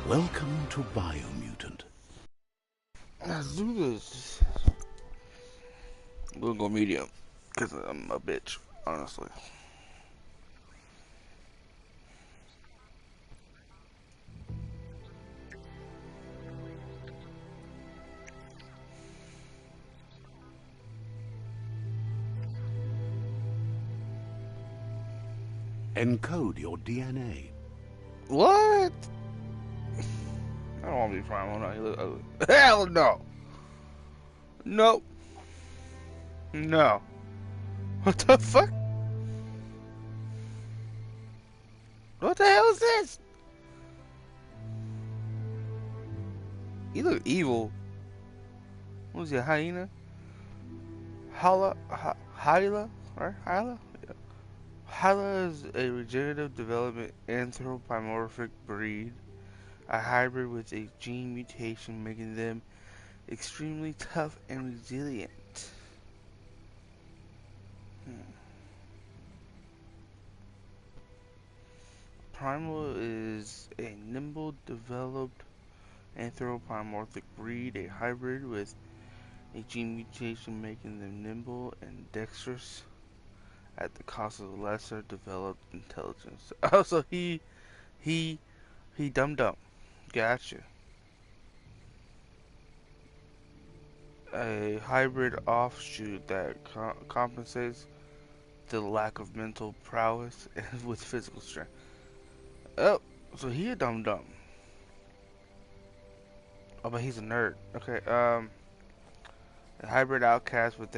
Welcome to Biomutant. Let's do this. We'll go medium, because I'm a bitch, honestly. Encode your DNA. What? I don't want to be primal. No, you look ugly. Hell no. Nope. No. What the fuck? What the hell is this? You look evil. What was it, hyena? Hyla? Right? Hyla? Yeah. Hyla is a regenerative development anthropomorphic breed. A hybrid with a gene mutation making them extremely tough and resilient. Hmm. Primal is a nimble developed anthropomorphic breed, a hybrid with a gene mutation making them nimble and dexterous at the cost of lesser developed intelligence. Oh, so he he dumb dumb. Gotcha. A hybrid offshoot that compensates the lack of mental prowess with physical strength. Oh, so he a dumb dumb. Oh, but he's a nerd. Okay. A hybrid outcast with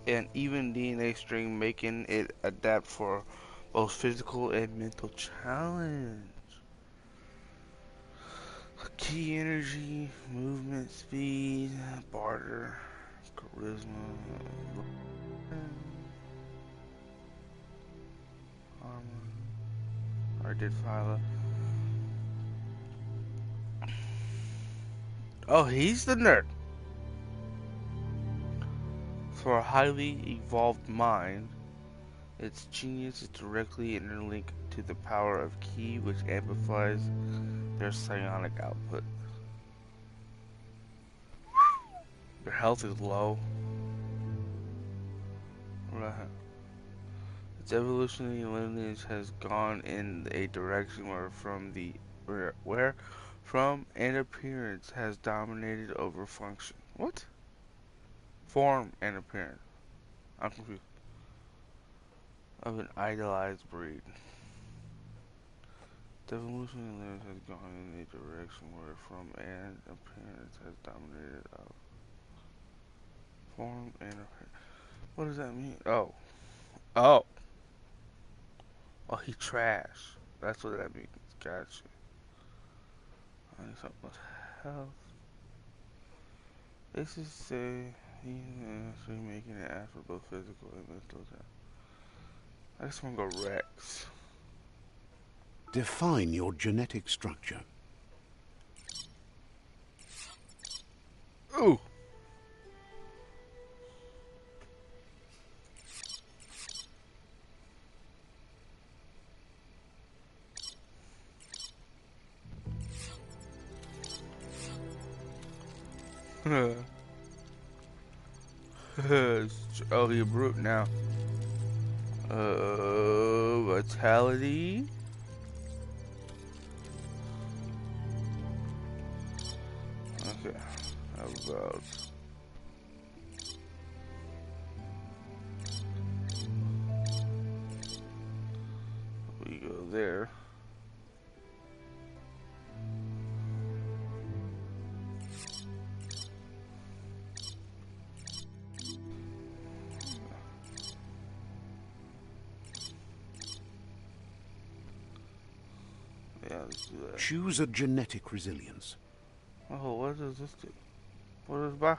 an even DNA string, making it adapt for both physical and mental challenge. Key energy, movement speed, barter, charisma, armor. I did file. Oh, he's the nerd. For a highly evolved mind, its genius is directly interlinked to the power of ki, which amplifies their psionic output. Their health is low. Right. Its evolutionary lineage has gone in a direction where from and appearance has dominated over function. What? Form and appearance. I'm confused. Of an idealized breed. The evolutionary lineage has gone in a direction where from and appearance has dominated over form and appearance. What does that mean? Oh. Oh. Oh, he trash. That's what that means. Gotcha. I need something with health. This is say he's making it after both physical and mental attack. I just want to go Rex. Define your genetic structure. Ooh. Oh, he a brute now. Vitality. Okay. How about we go there? Yeah, let's do that. Choose a genetic resilience. Oh, what does this do? What is back?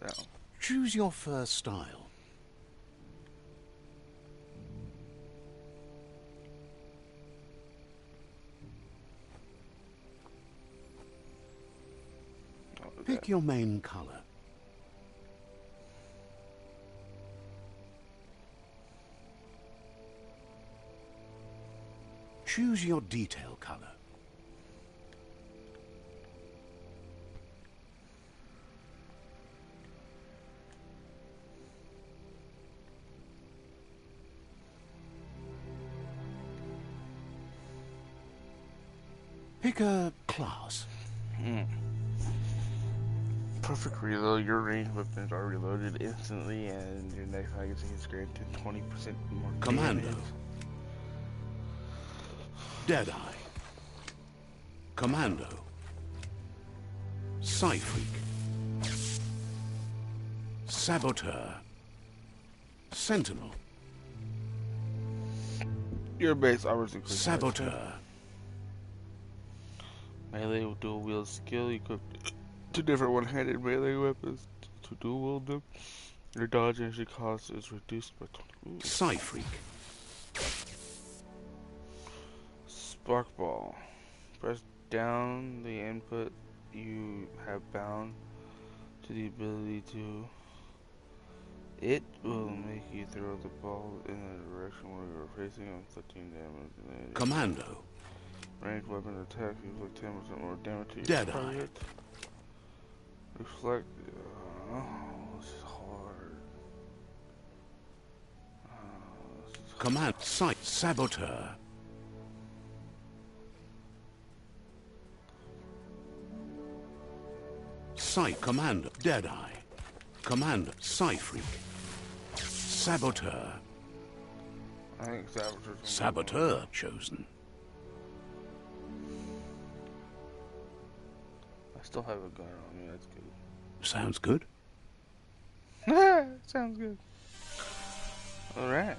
down. Choose your first style. Pick your main color. Choose your detail color. Pick a class. Perfect reload. Your ranged weapons are reloaded instantly, and your next magazine is granted 20% more Commando. damage. Deadeye. Commando. Psyfreak. Saboteur. Sentinel. Your base armors include Saboteur. melee with dual wield skill equipped to different one-handed melee weapons to dual wield them. Your dodge energy cost is reduced by 20. Psyfreak. Sparkball. Press down the input you have bound to the ability to. It will make you throw the ball in the direction where you are facing, inflicting damage. Commando. Ranged weapon attack, you inflict 10% more damage to your Deadeye. target. Reflect. Oh, this is hard. This is Command. Sight. Saboteur. Sight. Commando. Deadeye. Commando. Psyfreak. Saboteur. I think Saboteur. Saboteur chosen. I still have a gun on me, that's good. Sounds good. Sounds good. Alright.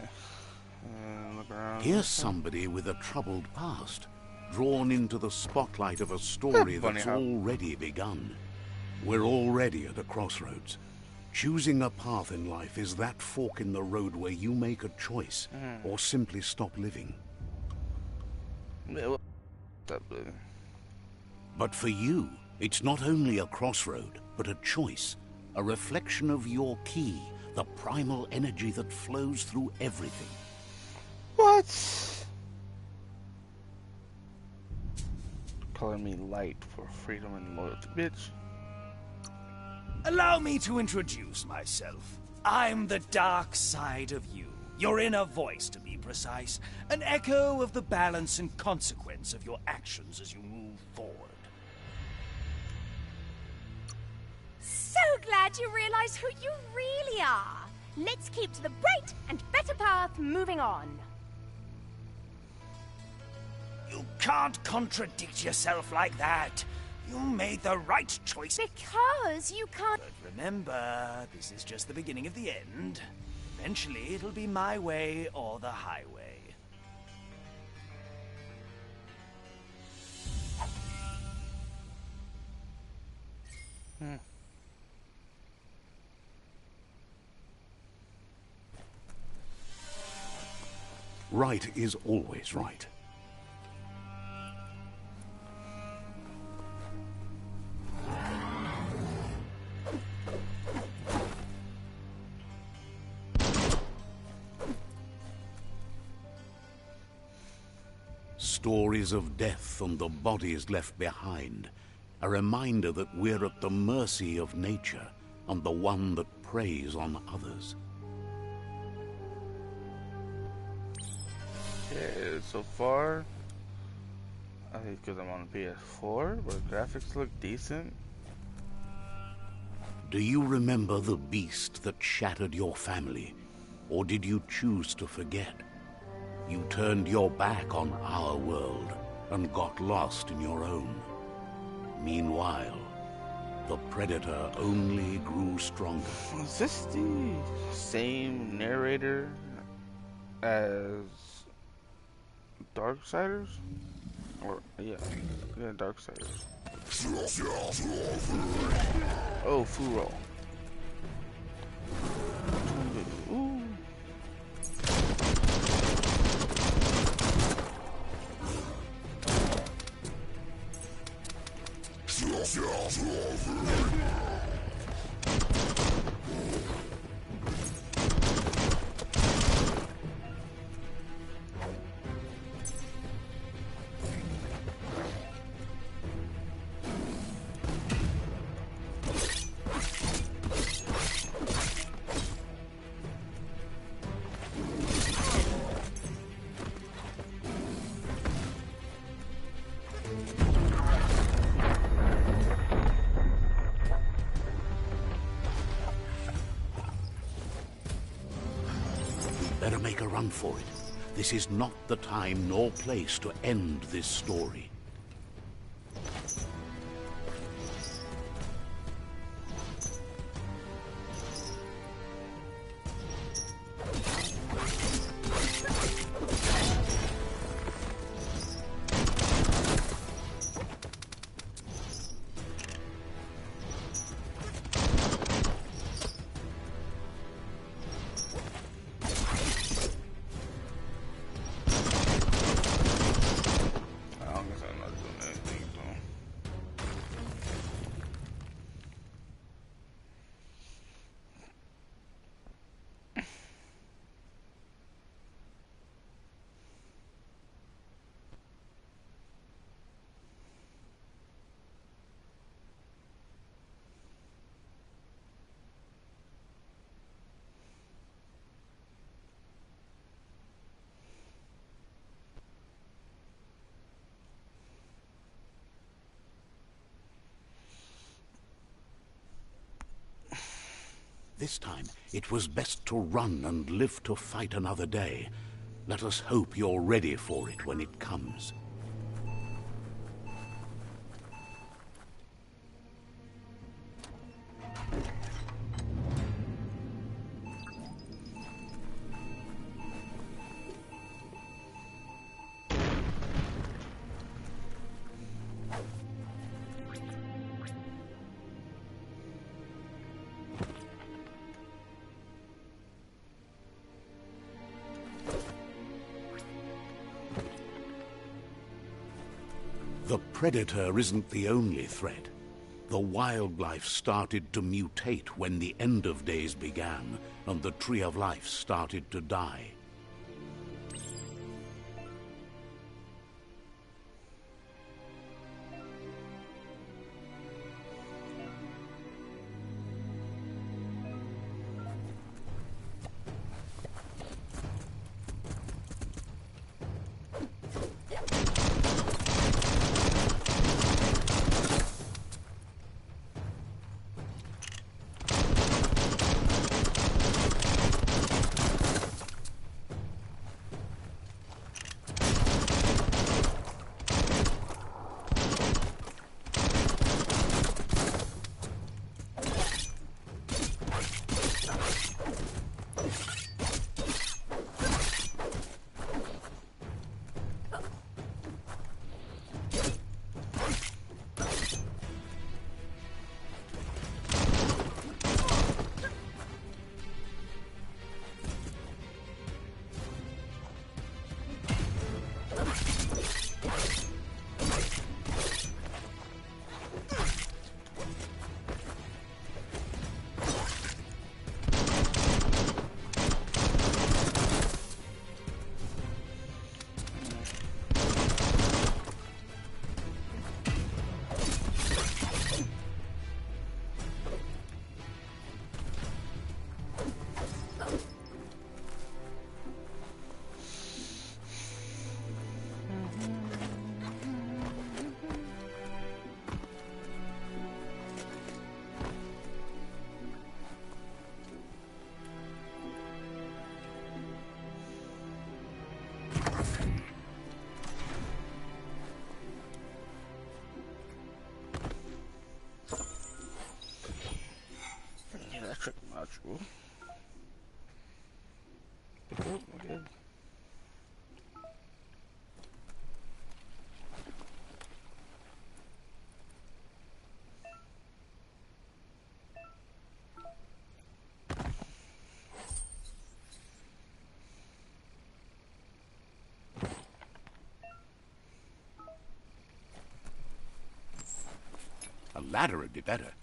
Look around. Here's somebody with a troubled past, drawn into the spotlight of a story Funny that's how- already begun. We're already at a crossroads. Choosing a path in life is that fork in the road where you make a choice or simply stop living. Yeah, well, stop living. But for you, it's not only a crossroad, but a choice, a reflection of your key, the primal energy that flows through everything. What? Calling me light for freedom and loyalty, bitch. Allow me to introduce myself. I'm the dark side of you. Your inner voice, to be precise. An echo of the balance and consequence of your actions as you move forward. So glad you realize who you really are. Let's keep to the bright and better path moving on. You can't contradict yourself like that. You made the right choice. Because you can't... But remember, this is just the beginning of the end. Eventually, it'll be my way or the highway. Right is always right. Stories of death and the bodies left behind, a reminder that we're at the mercy of nature and the one that preys on others. Okay, so far, I think because I'm on PS4, but graphics look decent. Do you remember the beast that shattered your family, or did you choose to forget? You turned your back on our world and got lost in your own. Meanwhile, the predator only grew stronger. Is this the same narrator as Darksiders? Or, yeah, Darksiders. Oh, Furo. Better make a run for it. This is not the time nor place to end this story. This time, it was best to run and live to fight another day. Let us hope you're ready for it when it comes. The Predator isn't the only threat. The wildlife started to mutate when the end of days began, and the Tree of Life started to die. Module. Oh, okay. A ladder would be better.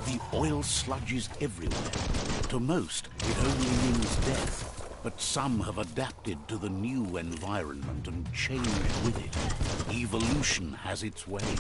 The oil sludges everywhere. To most, it only means death. But some have adapted to the new environment and changed with it. Evolution has its ways.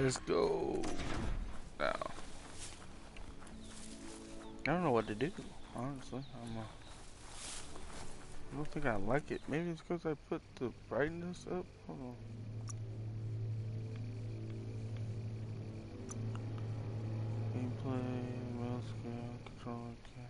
Let's go. Now, I don't know what to do, honestly. I don't think I like it. Maybe it's because I put the brightness up. Hold on. Gameplay, mouse scale, controller, camera,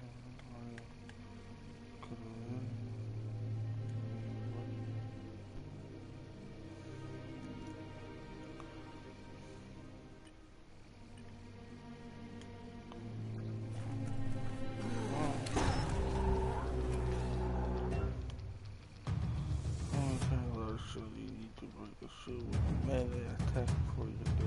so you need to break a shield with a melee attack before you do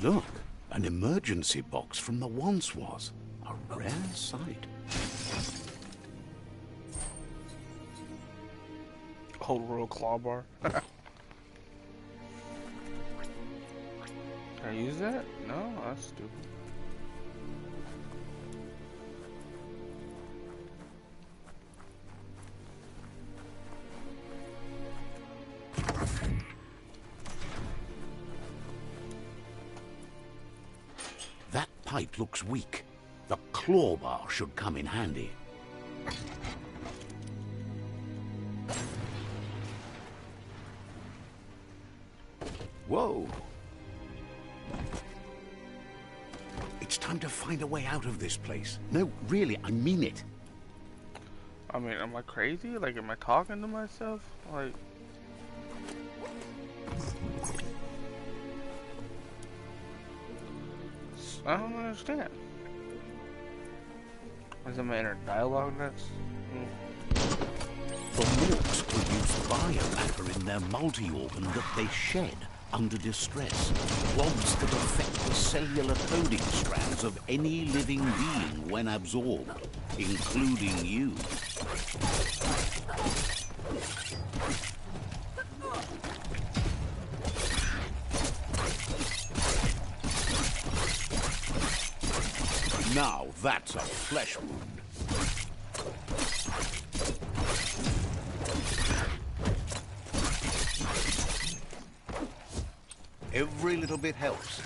Look, an emergency box from the once was. A rare sight. Old world claw bar. Can I use that? No, that's stupid. That pipe looks weak. The claw bar should come in handy. Whoa! It's time to find a way out of this place. No, really, I mean it. I mean, am I crazy? Like, am I talking to myself? Like... I don't understand. Is that my inner dialogue that's... The Morks produce biomatter in their multi-organ that they shed under distress. Rods that affect the cellular coding strands of any living being when absorbed, including you. Now that's a flesh wound. Every little bit helps.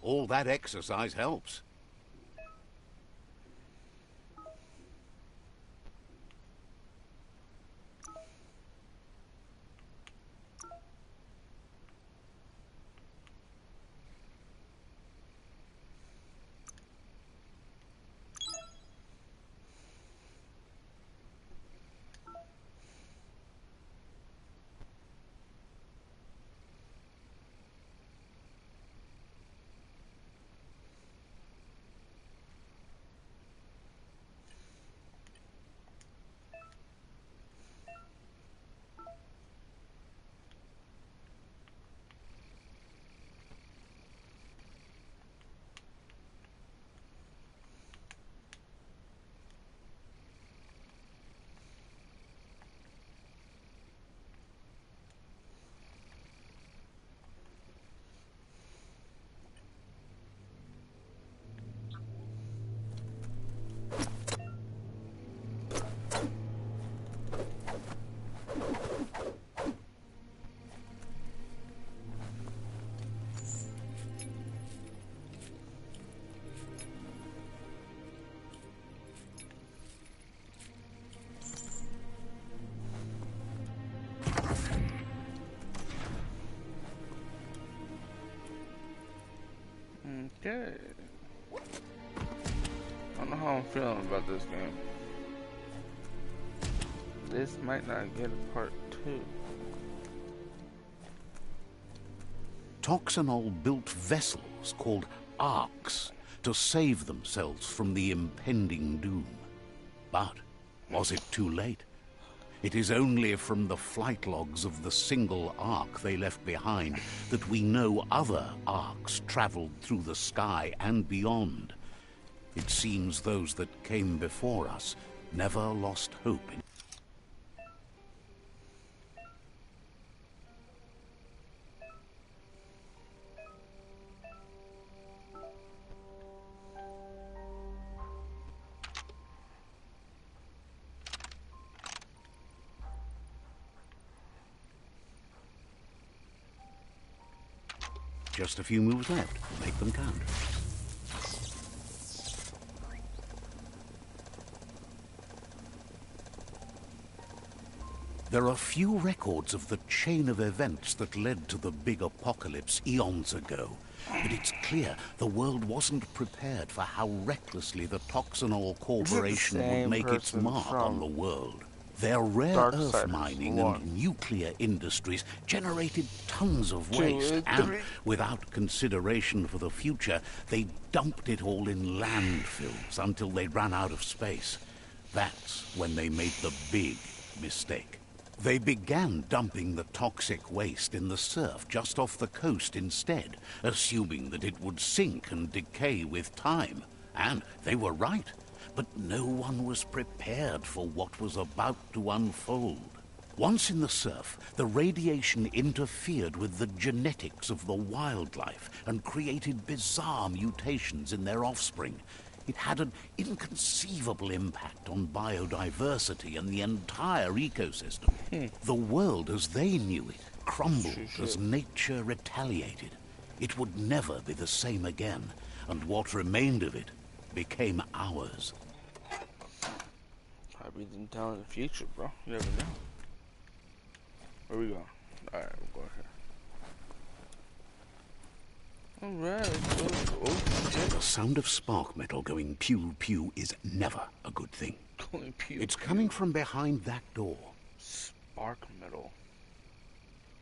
All that exercise helps. Okay. I don't know how I'm feeling about this game. This might not get a part 2. Toxanol built vessels called arks to save themselves from the impending doom. But was it too late? It is only from the flight logs of the single ark they left behind that we know other arks traveled through the sky and beyond. It seems those that came before us never lost hope. Just a few moves left. Make them count. There are few records of the chain of events that led to the big apocalypse eons ago, but it's clear the world wasn't prepared for how recklessly the Toxanol Corporation would make its mark on the world. Their rare earth mining and nuclear industries generated tons of waste, and without consideration for the future, they dumped it all in landfills until they ran out of space. That's when they made the big mistake. They began dumping the toxic waste in the surf just off the coast instead, assuming that it would sink and decay with time. And they were right. But no one was prepared for what was about to unfold. Once in the surf, the radiation interfered with the genetics of the wildlife and created bizarre mutations in their offspring. It had an inconceivable impact on biodiversity and the entire ecosystem. The world as they knew it crumbled as nature retaliated. It would never be the same again, and what remained of it became ours. Probably didn't tell in the future, bro. You never know. Where we going? Alright, we'll go here. Alright, let's go. Oh, shit. The sound of spark metal going pew-pew is never a good thing. It's coming from behind that door. Spark metal.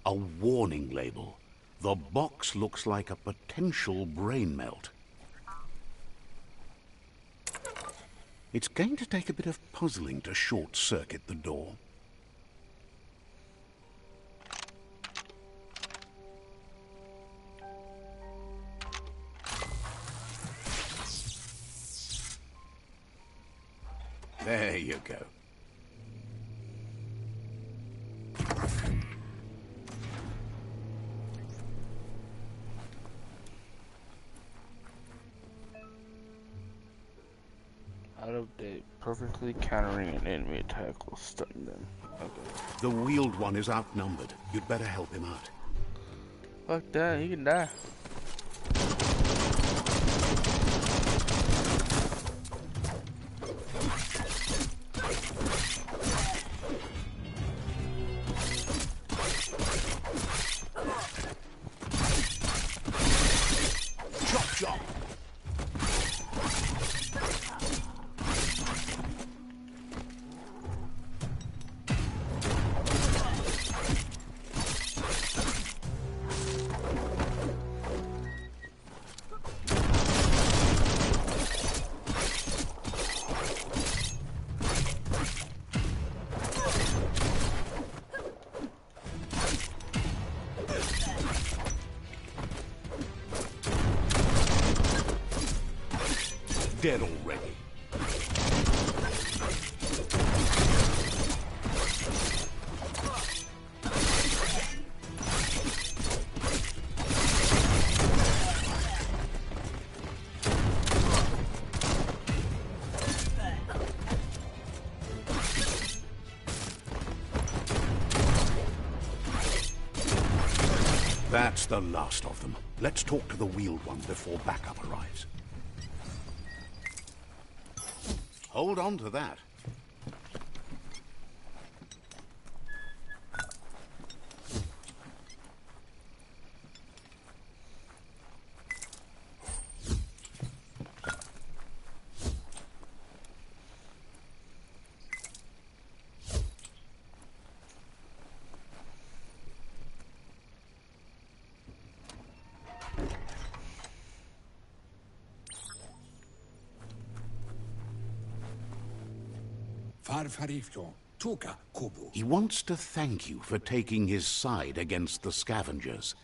A warning label. The box looks like a potential brain melt. It's going to take a bit of puzzling to short-circuit the door. There you go. Out of date, perfectly countering an enemy attack will stun them. Okay. The wheeled one is outnumbered. You'd better help him out. Fuck that, he can die. Chop. Dead already. That's the last of them. Let's talk to the wheeled one before backup arrives. Hold on to that. He wants to thank you for taking his side against the scavengers.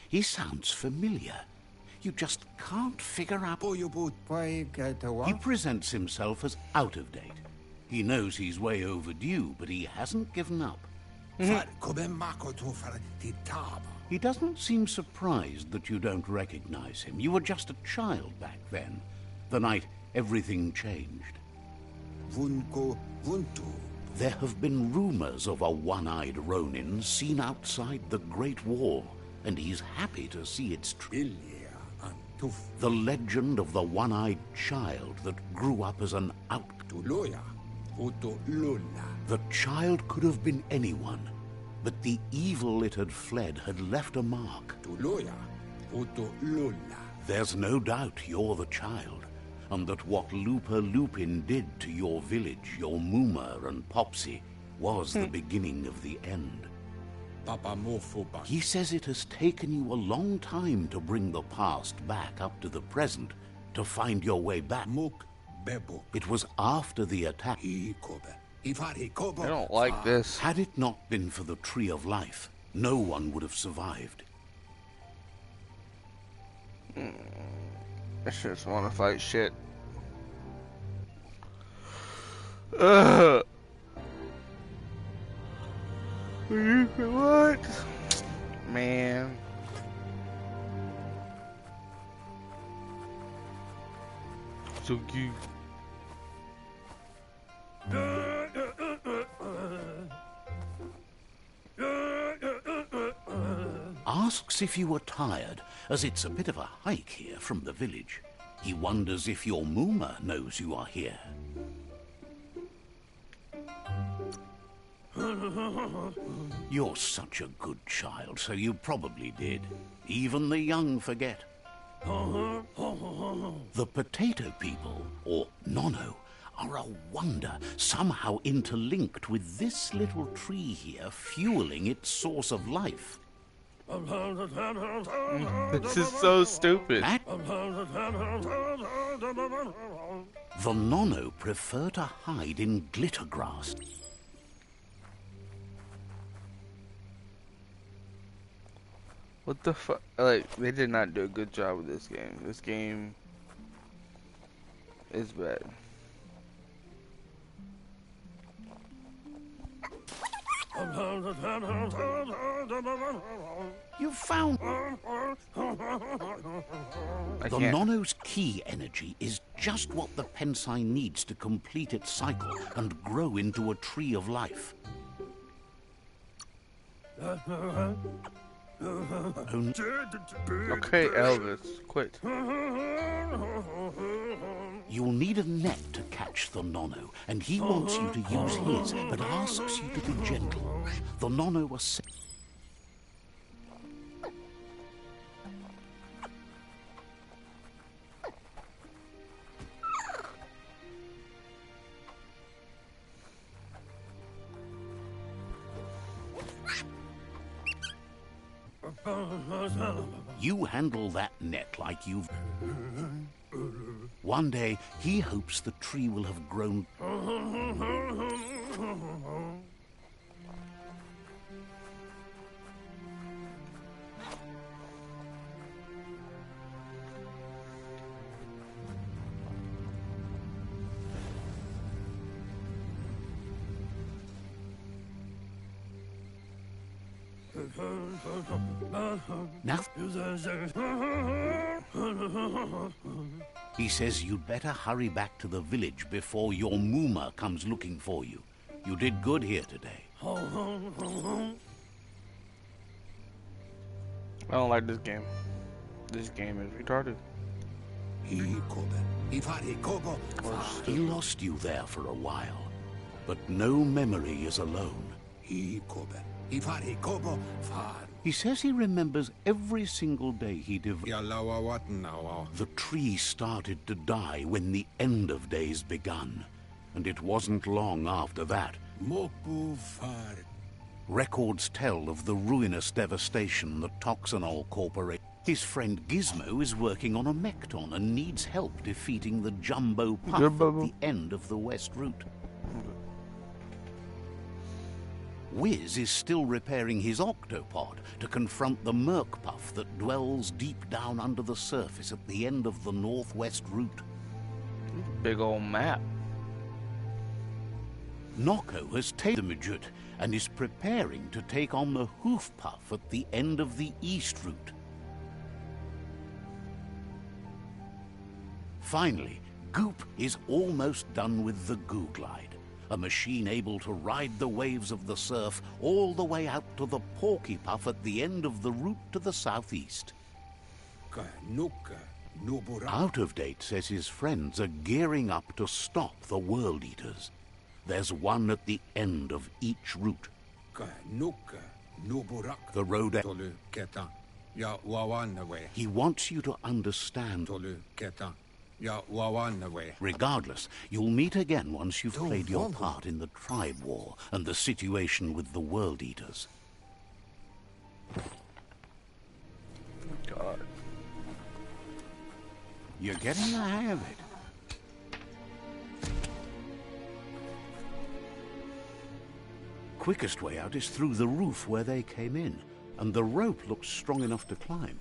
He sounds familiar. You just can't figure out... He presents himself as out of date. He knows he's way overdue, but he hasn't given up. He doesn't seem surprised that you don't recognize him. You were just a child back then, the night everything changed. There have been rumors of a one-eyed Ronin seen outside the Great Wall, and he's happy to see it's true. The legend of the one-eyed child that grew up as an outcast. The child could have been anyone, but the evil it had fled had left a mark. There's no doubt you're the child, and that what Looper Lupin did to your village, your Mooma and Popsy, was the beginning of the end. He says it has taken you a long time to bring the past back up to the present, to find your way back. It was after the attack. I don't like this. Had it not been for the Tree of Life, no one would have survived. I just want to fight shit. Ugh. What? Man. So cute. Asks if you were tired, as it's a bit of a hike here from the village. He wonders if your Mooma knows you are here. You're such a good child, so you probably did. Even the young forget. The potato people, or Nono, are a wonder, somehow interlinked with this little tree here, fueling its source of life. This is so stupid. The Nono prefer to hide in glitter grass. What the fuck? Like, they did not do a good job with this game. This game is bad. You found... The Nono's key energy is just what the Pensai needs to complete its cycle and grow into a tree of life. Okay, Elvis, quit. You'll need a net to catch the Nono, and he wants you to use his, but asks you to be gentle. The Nono was safe. You handle that net like you've... One day, he hopes the tree will have grown... Now, he says you'd better hurry back to the village before your Mooma comes looking for you. You did good here today. I don't like this game. This game is retarded. He lost you there for a while, but no memory is alone. He says he remembers every single day he developed. The tree started to die when the end of days begun, and it wasn't long after that. Records tell of the ruinous devastation the Toxanol Corporation. His friend Gizmo is working on a Mekton and needs help defeating the Jumbo Puff at the end of the West Route. Wiz is still repairing his octopod to confront the Merc-Puff that dwells deep down under the surface at the end of the Northwest Route. Big old map. Noko has taken the Midget and is preparing to take on the Hoof Puff at the end of the East Route. Finally, Goop is almost done with the Goo Glide, a machine able to ride the waves of the surf all the way out to the Porky Puff at the end of the route to the southeast. Out of Date says his friends are gearing up to stop the World Eaters. There's one at the end of each route. The road. He wants you to understand. Regardless, you'll meet again once you've played your part in the tribe war and the situation with the World Eaters. God. You're getting the hang of it. Quickest way out is through the roof where they came in, and the rope looks strong enough to climb.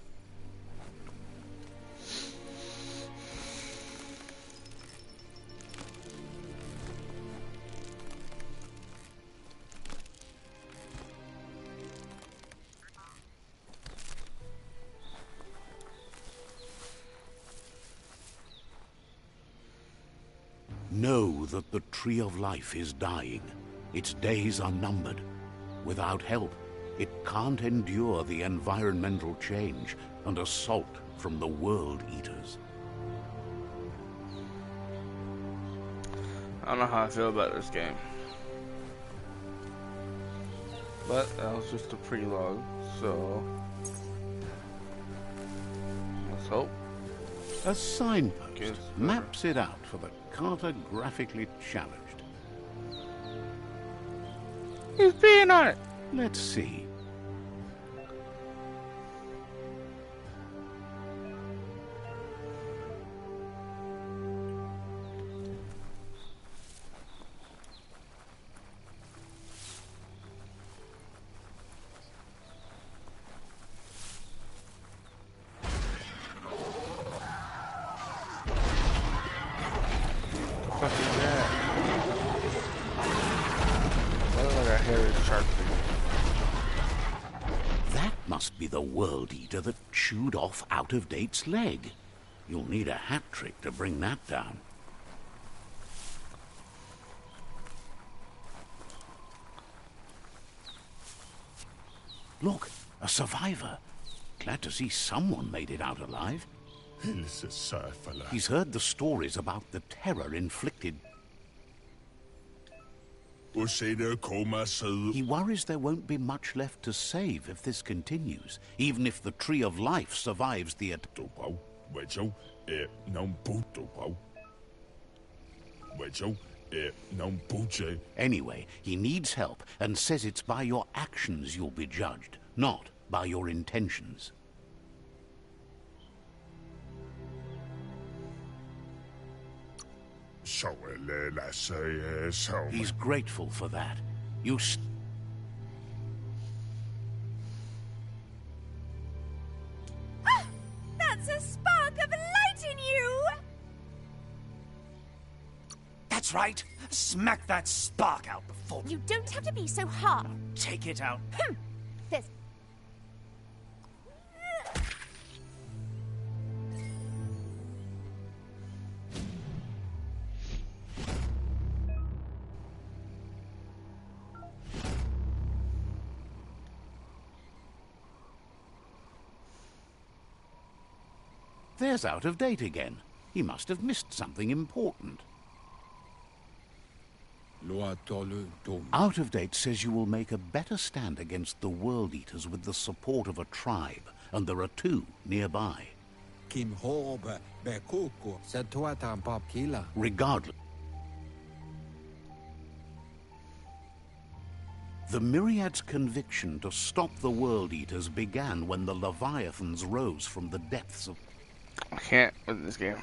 Know that the Tree of Life is dying. Its days are numbered. Without help, it can't endure the environmental change and assault from the World Eaters. I don't know how I feel about this game. But that was just a prelogue, so let's hope. A signpost maps it out for the cartographically challenged. He's peeing on it. Let's see. That must be the World Eater that chewed off Out-of-Date's leg. You'll need a hat trick to bring that down. Look, a survivor. Glad to see someone made it out alive. He's heard the stories about the terror inflicted. He worries there won't be much left to save if this continues, even if the Tree of Life survives the attack. Anyway, he needs help and says it's by your actions you'll be judged, not by your intentions. He's grateful for that. That's a spark of light in you! That's right. Smack that spark out before... You don't have to be so hard. Take it out. There's... There's Out-of-Date again. He must have missed something important. Out-of-Date says you will make a better stand against the World Eaters with the support of a tribe, and there are 2 nearby. Regardless, the Myriad's conviction to stop the World Eaters began when the Leviathans rose from the depths of... I can't win this game.